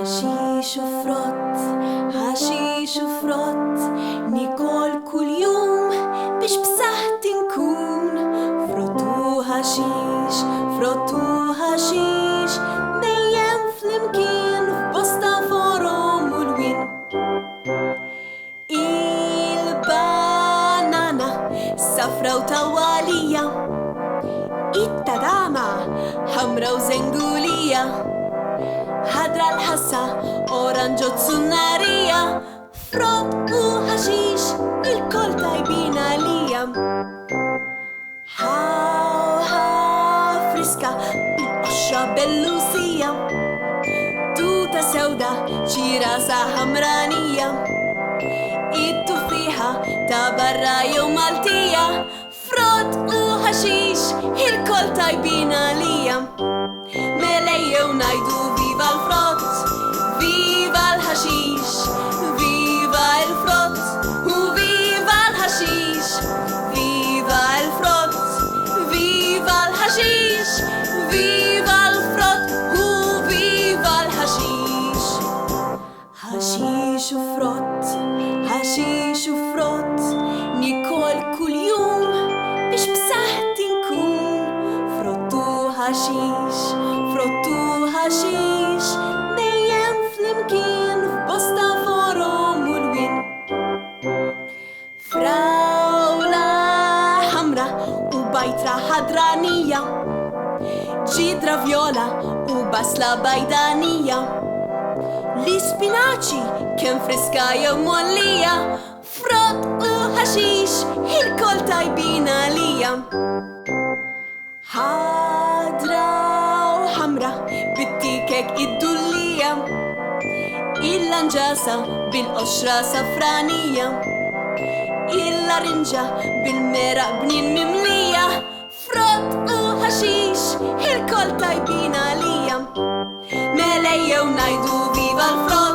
حشيش وفرط، حشيش وفرط، نيكول كل يوم بيش بسهت نكون. فروتو حشيش، فروتو حشيش، دايم في المكان في بسطة فورم والوين. البانانا صفرا وطوالية، التدامة حمرا وزنجولية، هدرة الحسا أورانج وتسونارية. فروت وحشيش الكل طيبين عليا. هاو فريسكا بالقشرة بلوسية، توتة سودا شيراسة حمرانية، التفيحة تبراية ومالتية. فروت وحشيش الكل طيبين عليا. ملاية ونايدو فيفا الفروت، فيفا الحشيش، فيفا الفروت وفيفا الحشيش، فيفا الفروت، فيفا الحشيش، فيفا الفروت وفيفا الحشيش. حشيش وفروت، حشيش وفروت، نيكول كل يوم بيش بسهت نكون. فروتو حشيش، فروتو حشيش، دايم في المكان في بسطة فورم والوين. فراولة حمرا وبيترا حضرانية، جيدرا فيولا وبسلة بيضانية، السبيناتشي كم فريسكاية ومولية. فروت وحشيش الكل طيبين عليا. حاضرة وحمرا بالتيكك الدولية، اللانجاسة بالقشرة صفرانية، اللارنجة بالمرق بنين مملية. فروت وحشيش الكل طيبين عليا. ملاية ونايدو فيفا الفروت،